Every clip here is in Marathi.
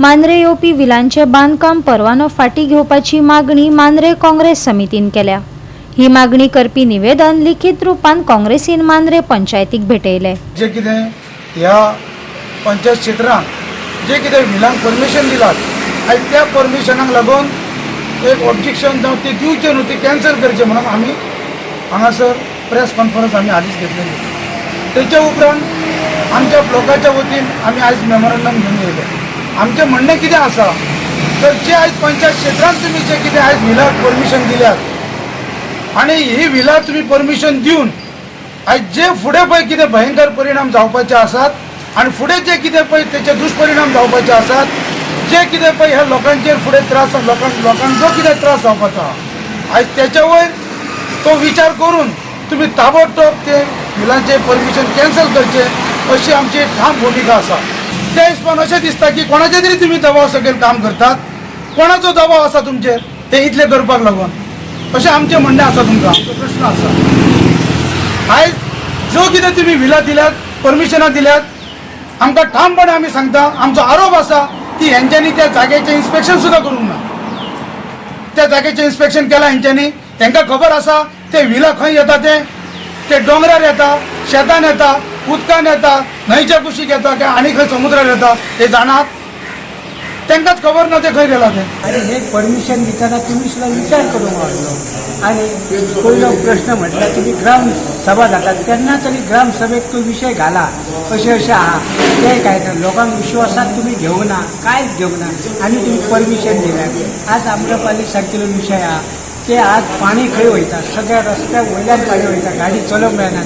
मांद्रे येवपी विलांचे बांदकाम परवानो फाटी घेवपाची मागणी मांद्रे काँग्रेस समितीन केल्या। ही मागणी करपी निवेदन लिखित रूपान काँग्रेसीन मांद्रे पंचायतीक भेटयले। जे कितें ह्या पंचायत क्षेत्रांत जे कितें विलांक परमिशन दिलात आयज त्या परमिशनाक लागून एक ऑब्जेक्शन जावं ते दिवचें न्हू, ते कॅन्सल करचें म्हणून आमी हांगासर प्रेस कॉन्फरन्स आमी हालींच घेतलेली। तेच्या उपरांत आमच्या ब्लॉकाच्या वतीन आमी आयज मेमोरंडम घेवन येयले। आमचें म्हणणें कितें आसा तर जे आयज पंचायत क्षेत्रांत तुमी जे कितें आयज विलाक परमिशन दिल्यात आनी ही विला तुमी परमिशन दिवन आयज जे फुडें पळय कितें भयंकर परिणाम जावपाचे आसात आनी फुडें जे कितें पळय तेचे दुश्परिणाम जावपाचे आसात, जे कितें पळय ह्या लोकांचेर फुडें त्रास लोकांक जो कितें त्रास जावपाचो आसा आयज तेच्या वयर तो विचार करून तुमी ताबडतोब ते विलांचे परमिशन कॅन्सल करचें अशी आमची ठाम भुमिका आसा। त्या हिशोबान अशें दिसता की कोणाचे तरी तुमी दबाव सकयल काम करतात, कोणाचो दबाव आसा तुमचेर ते इतले करपाक लागून अशें आमचें म्हणणें आसा तुमकां। आमचो प्रश्न आसा आयज जो कितें तुमी विला दिल्यात परमिशनां दिल्यात आमकां ठामपणे आमी सांगता, आमचो आरोप आसा की हेंच्यांनी त्या जाग्याचें इन्स्पेक्शन सुद्दां करूंक ना। त्या जाग्याचें इन्स्पेक्शन केलां हेंच्यांनी, तांकां खबर आसा ते विला खंय येता ते डोंगरार येता, शेतान येता, उदकान येता, न्हंयच्या कुशीक येता काय आनी खंय समुद्रार येता ते जाणात, तांकांच खबर ना ते खंय गेला ते। आणि हे परमिशन दिताना तुम्ही सुद्धा विचार करून वाढलो। आणि पहिलो प्रश्न म्हटल्यार तुम्ही ग्राम सभा जातात तेन्ना तरी ग्राम सभेत तो विषय घाला, अशें आहा ते काय तर लोकांक विश्वासात तुम्ही घेवना, कांयच घेवना आनी तुम्ही परमिशन दिल्यात। आज आम्रपाली सारकेलो विषय आहा ते आज पाणी खंय वयता, सगळ्या रस्त्याक वयल्यान पाणी वयता, गाडी चलोवंक मेळना।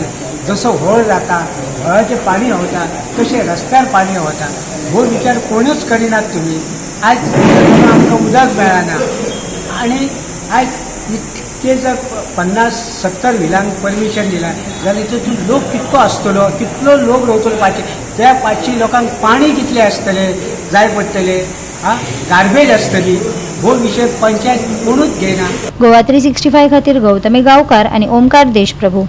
जसो व्हळ जाता व्हळाचें पाणी व्हांवता तशें रस्त्यार पाणी व्हांवता, हो विचार कोणूच करिनात तुम्ही। आज आमकां उदक मेळना आनी आयज ते जर 50-70 विलांक परमिशन दिलां जाल्यार तातूंत लोक कितको आसतलो, कितलो लोक रावतलो पांचशे, त्या 500 लोकांक पाणी कितले आसतले जाय पडटले, गार्बेज आसतली, हो विषय पंचायत कोणूच घेयना। गोवा 365 खातीर गौतमी गांवकार आनी ओमकार देशप्रभू।